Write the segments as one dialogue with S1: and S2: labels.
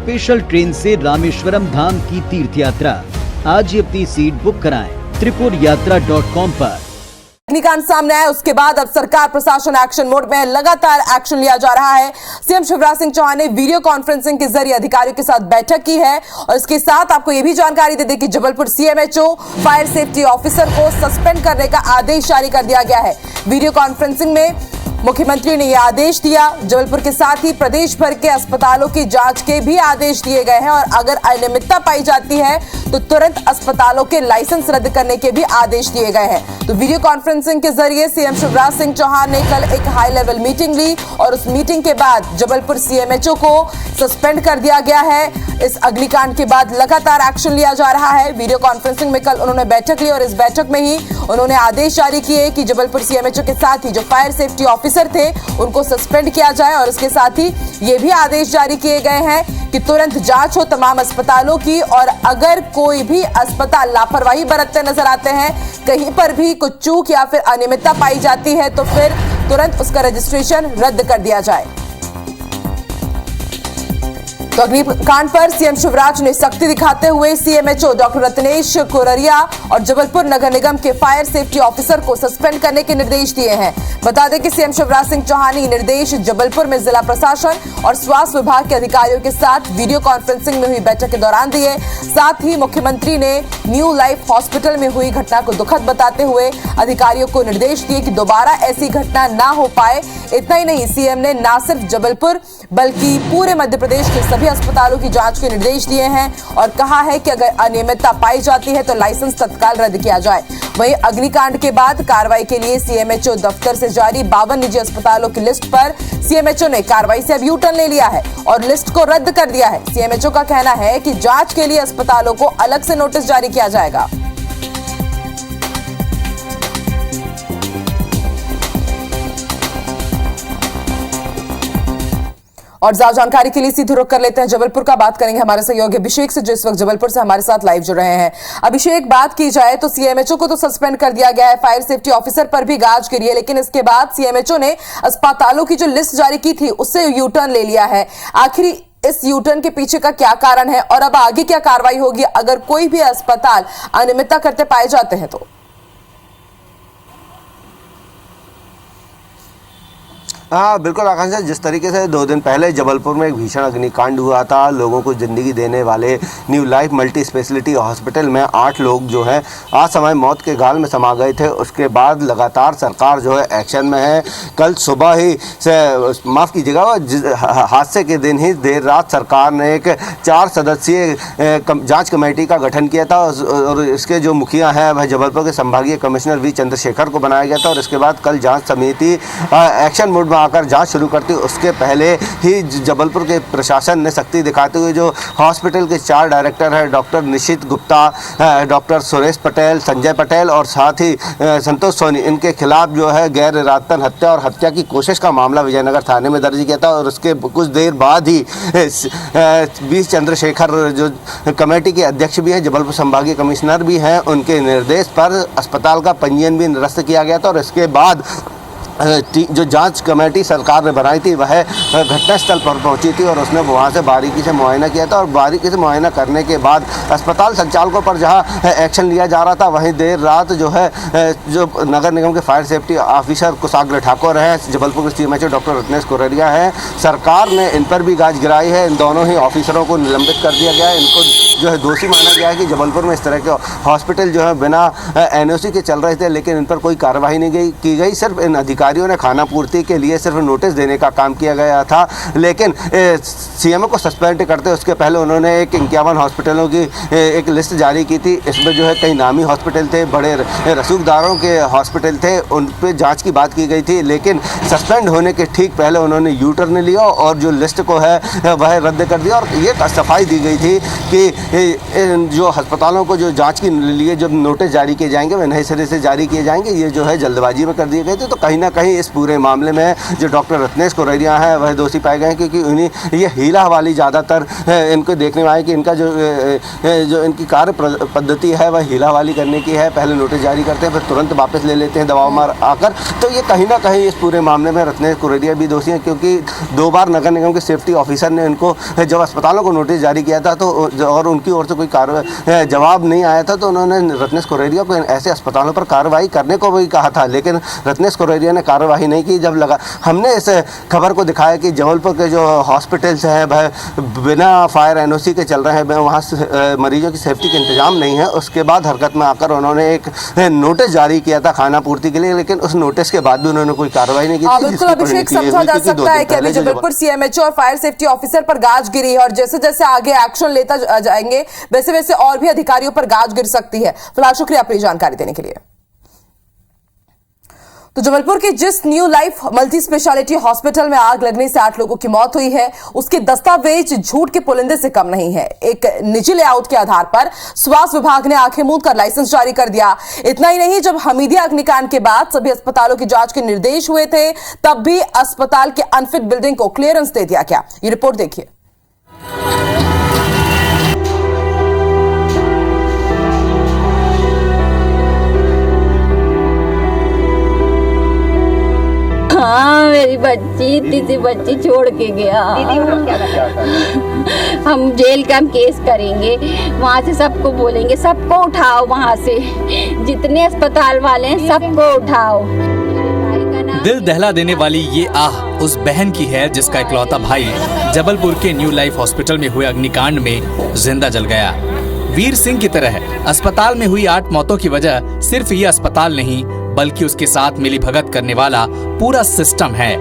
S1: Special train से रामेश्वरम धाम की तीर्थ यात्रा। आज ही अपनी सीट बुक कराएं त्रिपुरयात्रा.com पर।
S2: अग्निकांड सामने आया उसके बाद अब सरकार प्रशासन एक्शन मोड में है। लगातार एक्शन लिया जा रहा है। सीएम शिवराज सिंह चौहान ने वीडियो कॉन्फ्रेंसिंग के जरिए अधिकारियों के साथ बैठक की है और इसके साथ आपको यह भी जानकारी दे दें कि Jabalpur CMHO fire safety officer को सस्पेंड करने का आदेश जारी कर दिया गया है। वीडियो कॉन्फ्रेंसिंग में मुख्यमंत्री ने यह आदेश दिया। जबलपुर के साथ ही प्रदेश भर के अस्पतालों की जांच के भी आदेश दिए गए हैं और अगर अनियमितता पाई जाती है तो तुरंत अस्पतालों के लाइसेंस रद्द करने के भी आदेश दिए गए हैं। तो वीडियो कॉन्फ्रेंसिंग के जरिए सीएम शिवराज सिंह चौहान ने कल एक हाई लेवल मीटिंग ली और उस मीटिंग के बाद जबलपुर सीएमएचओ को सस्पेंड कर दिया गया है। इस अग्निकांड के बाद लगातार एक्शन लिया जा रहा है। वीडियो कॉन्फ्रेंसिंग में कल उन्होंने बैठक ली और इस बैठक में ही उन्होंने आदेश जारी किए कि जबलपुर सीएमएचओ के साथ ही जो फायर सेफ्टी ऑफिसर थे उनको सस्पेंड किया जाए और इसके साथ ही ये भी आदेश जारी किए गए हैं कि तुरंत जांच हो तमाम अस्पतालों की और अगर कोई भी अस्पताल लापरवाही बरतते नजर आते हैं, कहीं पर भी कुछ चूक या फिर अनियमितता पाई जाती है तो फिर तुरंत उसका रजिस्ट्रेशन रद्द कर दिया जाए। तो अग्निकांड पर सीएम शिवराज ने सख्ती दिखाते हुए सीएमएचओ डॉक्टर रत्नेश कोररिया और जबलपुर नगर निगम के फायर सेफ्टी ऑफिसर को सस्पेंड करने के निर्देश दिए हैं। बता दें कि सीएम शिवराज सिंह चौहान ने निर्देश जबलपुर में जिला प्रशासन और स्वास्थ्य विभाग के अधिकारियों के साथ वीडियो कॉन्फ्रेंसिंग में हुई बैठक के दौरान दिए। साथ ही मुख्यमंत्री ने न्यू लाइफ हॉस्पिटल में हुई घटना को दुखद बताते हुए अधिकारियों को निर्देश दिए कि दोबारा ऐसी घटना ना हो पाए। इतना ही नहीं, सीएम ने न सिर्फ जबलपुर बल्कि पूरे मध्य प्रदेश के सभी अस्पतालों की जांच के निर्देश दिए हैं और कहा है कि अगर अनियमितता पाई जाती है तो लाइसेंस तत्काल रद्द किया जाए। वहीं अग्निकांड के बाद कार्रवाई के लिए सीएमएचओ दफ्तर से जारी 52 निजी अस्पतालों की लिस्ट पर सीएमएचओ ने कार्रवाई से अब यू टर्न ले लिया है और लिस्ट को रद्द कर दिया है। सीएमएचओ का कहना है कि जांच के लिए अस्पतालों को अलग से नोटिस जारी किया जाएगा। और ज्यादा जानकारी के लिए सीधे रुख कर लेते हैं जबलपुर का। बात करेंगे हमारे सहयोगी अभिषेक से जो इस वक्त जबलपुर से हमारे साथ लाइव जुड़ रहे हैं। अभिषेक, बात की जाए तो सीएमएचओ को तो सस्पेंड कर दिया गया है, फायर सेफ्टी ऑफिसर पर भी गाज गिरी है, लेकिन इसके बाद सीएमएचओ ने अस्पतालों की जो लिस्ट जारी की थी उससे यू टर्न ले लिया है। आखिर इस यू टर्न के पीछे का क्या कारण है और अब आगे क्या कार्रवाई होगी अगर कोई भी अस्पताल अनियमितता करते पाए जाते हैं तो?
S3: हाँ बिल्कुल आकांक्षा, जिस तरीके से 2 दिन पहले जबलपुर में एक भीषण अग्निकांड हुआ था, लोगों को ज़िंदगी देने वाले new life multi speciality hospital में 8 लोग जो हैं आज समय मौत के गाल में समा गए थे। उसके बाद लगातार सरकार जो है एक्शन में है। कल सुबह ही से माफ़ कीजिएगा, हादसे के दिन ही देर रात सरकार ने एक 4 सदस्यीय जाँच कमेटी का गठन किया था और इसके जो मुखिया हैं वह जबलपुर के संभागीय कमिश्नर वी चंद्रशेखर को बनाया गया था और इसके बाद कल जाँच समिति एक्शन मोड आकर जांच शुरू करती। उसके पहले ही जबलपुर के प्रशासन ने सख्ती दिखाते हुए जो हॉस्पिटल के 4 डायरेक्टर हैं, डॉक्टर निशित गुप्ता, डॉक्टर सुरेश पटेल, संजय पटेल और साथ ही संतोष सोनी, इनके खिलाफ जो है गैर इरादतन हत्या और हत्या की कोशिश का मामला विजयनगर थाने में दर्ज किया था और उसके कुछ देर बाद ही वी चंद्रशेखर जो कमेटी के अध्यक्ष भी हैं, जबलपुर संभागीय कमिश्नर भी हैं, उनके निर्देश पर अस्पताल का पंजीयन भी निरस्त किया गया था और इसके बाद जो जांच कमेटी सरकार ने बनाई थी वह घटनास्थल पर पहुंची थी और उसने वहां से बारीकी से मुआयना किया था और बारीकी से मुआयना करने के बाद अस्पताल संचालकों पर जहां एक्शन लिया जा रहा था, वहीं देर रात जो है जो नगर निगम के फायर सेफ्टी ऑफिसर कुशाग्र ठाकुर हैं, जबलपुर के सीएमएचओ डॉक्टर रत्नेश कोररिया हैं, सरकार ने इन पर भी गाज गिराई है। इन दोनों ही ऑफिसरों को निलंबित कर दिया गया है। इनको जो है दोषी माना गया है कि जबलपुर में इस तरह के हॉस्पिटल जो है बिना एनओसी के चल रहे थे, लेकिन इन पर कोई कार्रवाई नहीं की गई। सिर्फ इन अधिकारियों ने खाना पूर्ति के लिए सिर्फ नोटिस देने का काम किया गया था, लेकिन सीएमओ को सस्पेंड करते उसके पहले उन्होंने एक 51 हॉस्पिटलों की एक लिस्ट जारी की थी। इसमें जो है कई नामी हॉस्पिटल थे, बड़े रसूखदारों के हॉस्पिटल थे, उन पर जांच की बात की गई थी, लेकिन सस्पेंड होने के ठीक पहले उन्होंने यू टर्न लिया और जो लिस्ट को है वह रद्द कर दिया और ये सफाई दी गई थी कि जो अस्पतालों को जो जांच के लिए जब नोटिस जारी किए जाएंगे वह नए सिरे से जारी किए जाएंगे। ये जो है जल्दबाजी में कर दिए गए थे। तो कहीं ना कहीं इस पूरे मामले में जो डॉक्टर रत्नेश कोरेरिया हैं वह दोषी पाए गए हैं, क्योंकि उन्हें ये हीला वाली ज़्यादातर इनको देखने में आए कि इनका जो इनकी कार्य पद्धति है वह हीला वाली करने की है। पहले नोटिस जारी करते हैं, फिर तुरंत वापस ले लेते हैं दबाव मार आकर। तो ये कहीं ना कहीं इस पूरे मामले में रत्नेश कोरेरिया भी दोषी हैं, क्योंकि 2 बार नगर निगम के सेफ्टी ऑफिसर ने इनको जब अस्पतालों को नोटिस जारी किया था तो और उनकी ओर से कोई जवाब नहीं आया था, तो उन्होंने रत्नेश कोरेरिया को ऐसे अस्पतालों पर कार्रवाई करने को भी कहा था, लेकिन रत्नेश कोरेरिया ने कार्रवाई नहीं की। जब लगा हमने इस खबर को दिखाया कि जबलपुर के जो हॉस्पिटल्स हैं वह बिना फायर एनओसी के चल रहे हैं, वहाँ मरीजों की सेफ्टी का इंतजाम नहीं है, उसके बाद हरकत में आकर उन्होंने एक नोटिस जारी किया था खाना पूर्ति के लिए, लेकिन उस नोटिस के बाद भी उन्होंने कोई कार्रवाई नहीं की।
S2: बिल्कुल अभिषेक, समझा जा सकता है कि अभी जबलपुर सीएमएचओ और फायर सेफ्टी ऑफिसर पर गाज गिरी है और जैसे जैसे आगे एक्शन लेता जाएंगे वैसे वैसे और भी अधिकारियों पर गाज गिर सकती है। फिलहाल शुक्रिया अपनी जानकारी देने के लिए। तो जबलपुर के जिस new life multi speciality hospital में आग लगने से 8 लोगों की मौत हुई है, उसके दस्तावेज झूठ के पुलिंदे से कम नहीं है। एक निजी लेआउट के आधार पर स्वास्थ्य विभाग ने आंखें मूंद कर लाइसेंस जारी कर दिया। इतना ही नहीं, जब हमीदिया अग्निकांड के बाद सभी अस्पतालों की जांच के निर्देश हुए थे, तब भी अस्पताल के अनफिट बिल्डिंग को क्लियरेंस दे दिया गया। ये रिपोर्ट देखिए।
S4: हाँ, मेरी बच्ची इतनी सी बच्ची छोड़ के गया। हम जेल का केस करेंगे, वहाँ से सबको बोलेंगे सबको उठाओ, वहाँ से जितने अस्पताल वाले हैं सबको उठाओ।
S5: दिल दहला देने वाली ये आह उस बहन की है जिसका इकलौता भाई जबलपुर के न्यू लाइफ हॉस्पिटल में हुए अग्निकांड में जिंदा जल गया। वीर सिंह की तरह अस्पताल में हुई 8 मौतों की वजह सिर्फ ये अस्पताल नहीं बल्कि उसके साथ मिली भगत करने वाला पूरा सिस्टम है।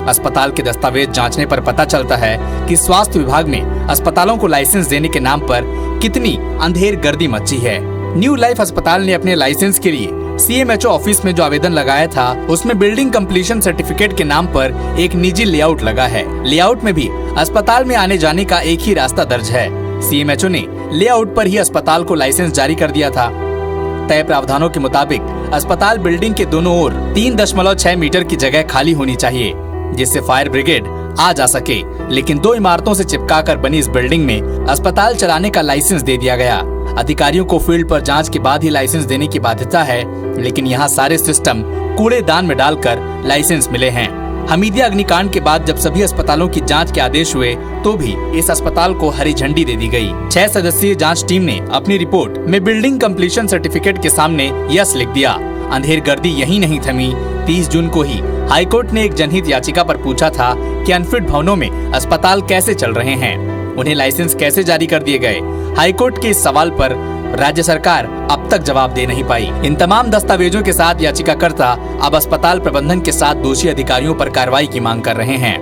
S5: अस्पताल के दस्तावेज जांचने पर पता चलता है कि स्वास्थ्य विभाग में अस्पतालों को लाइसेंस देने के नाम पर कितनी अंधेरगर्दी मची है। न्यू लाइफ अस्पताल ने अपने लाइसेंस के लिए सीएमएचओ ऑफिस में जो आवेदन लगाया था उसमें बिल्डिंग कंप्लीशन सर्टिफिकेट के नाम पर एक निजी लेआउट लगा है। लेआउट में भी अस्पताल में आने जाने का एक ही रास्ता दर्ज है। सीएमएचओ ने लेआउट पर ही अस्पताल को लाइसेंस जारी कर दिया था। तय प्रावधानों के मुताबिक अस्पताल बिल्डिंग के दोनों ओर 3.6 मीटर की जगह खाली होनी चाहिए जिससे फायर ब्रिगेड आ जा सके, लेकिन 2 इमारतों से चिपकाकर बनी इस बिल्डिंग में अस्पताल चलाने का लाइसेंस दे दिया गया। अधिकारियों को फील्ड पर जांच के बाद ही लाइसेंस देने की बाध्यता है, लेकिन यहाँ सारे सिस्टम कूड़ेदान में डालकर लाइसेंस मिले हैं। हमीदिया अग्निकांड के बाद जब सभी अस्पतालों की जांच के आदेश हुए तो भी इस अस्पताल को हरी झंडी दे दी गई। 6 सदस्यीय जांच टीम ने अपनी रिपोर्ट में बिल्डिंग कंप्लीशन सर्टिफिकेट के सामने यस लिख दिया। अंधेरगर्दी यही नहीं थमी। 30 जून को ही हाईकोर्ट ने एक जनहित याचिका पर पूछा था कि अनफिट भवनों में अस्पताल कैसे चल रहे हैं, उन्हें लाइसेंस कैसे जारी कर दिए गए। हाईकोर्ट के इस सवाल पर राज्य सरकार अब तक जवाब दे नहीं पाई। इन तमाम दस्तावेजों के साथ याचिकाकर्ता अब अस्पताल प्रबंधन के साथ दोषी अधिकारियों पर कार्रवाई की मांग कर रहे हैं।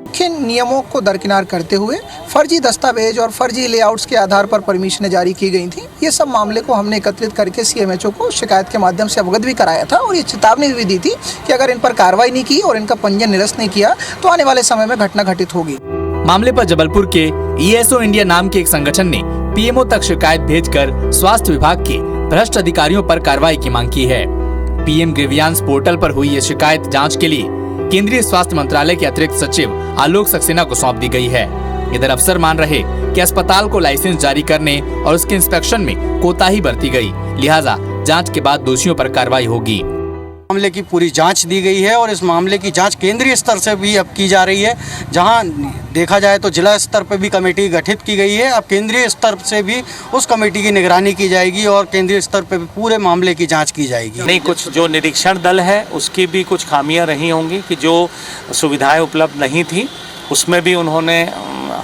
S6: मुख्य नियमों को दरकिनार करते हुए फर्जी दस्तावेज और फर्जी लेआउट्स के आधार पर परमिशनें जारी की गई थी। ये सब मामले को हमने एकत्रित करके सीएमएचओ को शिकायत के माध्यम से अवगत भी कराया था और ये चेतावनी भी दी थी कि अगर इन पर कार्रवाई नहीं की और इनका पंजीयन निरस्त नहीं किया तो आने वाले समय में घटना घटित होगी।
S5: मामले पर जबलपुर के ईएसओ इंडिया नाम के एक संगठन ने पीएमओ तक शिकायत भेजकर स्वास्थ्य विभाग के भ्रष्ट अधिकारियों पर कार्रवाई की मांग की है। पीएम ग्रीवियांस पोर्टल पर हुई ये शिकायत जांच के लिए केंद्रीय स्वास्थ्य मंत्रालय के अतिरिक्त सचिव आलोक सक्सेना को सौंप दी गई है। इधर अफसर मान रहे कि अस्पताल को लाइसेंस जारी करने और उसके इंस्पेक्शन में कोताही बरती गई, लिहाजा जांच के बाद दोषियों पर कार्रवाई होगी।
S7: मामले की पूरी जांच दी गई है और इस मामले की जांच केंद्रीय स्तर से भी अब की जा रही है। जहां देखा जाए तो जिला स्तर पर भी कमेटी गठित की गई है। अब केंद्रीय स्तर से भी उस कमेटी की निगरानी की जाएगी और केंद्रीय स्तर पर भी पूरे मामले की जांच की जाएगी।
S8: नहीं, कुछ जो निरीक्षण दल है उसकी भी कुछ खामियां रही होंगी कि जो सुविधाएं उपलब्ध नहीं थी उसमें भी उन्होंने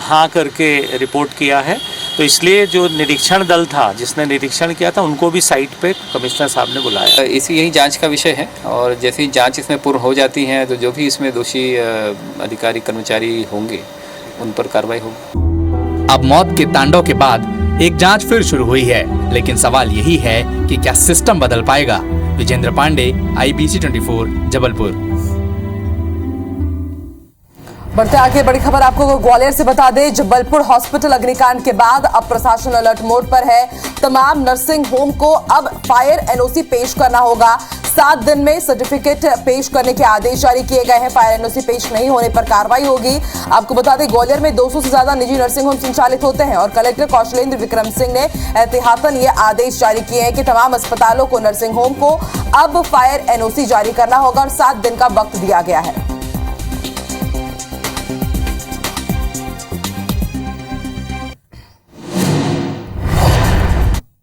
S8: हाँ करके रिपोर्ट किया है। तो इसलिए जो निरीक्षण दल था जिसने निरीक्षण किया था उनको भी साइट पे कमिश्नर साहब ने बुलाया।
S9: इसी यही जांच का विषय है और जैसे ही जांच इसमें पूर्ण हो जाती है तो जो भी इसमें दोषी अधिकारी कर्मचारी होंगे उन पर कार्रवाई होगी।
S5: अब मौत के तांडव के बाद एक जांच फिर शुरू हुई है, लेकिन सवाल यही है कि क्या सिस्टम बदल पाएगा। विजेंद्र पांडे, IBC 24, जबलपुर।
S2: बढ़ते आगे बड़ी खबर आपको ग्वालियर से बता दें। जबलपुर हॉस्पिटल अग्निकांड के बाद अब प्रशासन अलर्ट मोड पर है। तमाम नर्सिंग होम को अब फायर एनओसी पेश करना होगा। 7 दिन में सर्टिफिकेट पेश करने के आदेश जारी किए गए हैं। फायर एनओसी पेश नहीं होने पर कार्रवाई होगी। आपको बता दें, ग्वालियर में 200 से ज्यादा निजी नर्सिंग होम संचालित होते हैं और कलेक्टर कौशलेंद्र विक्रम सिंह ने एहतियातन ये आदेश जारी किए हैं कि तमाम अस्पतालों को, नर्सिंग होम को अब फायर एनओसी जारी करना होगा और 7 दिन का वक्त दिया गया है।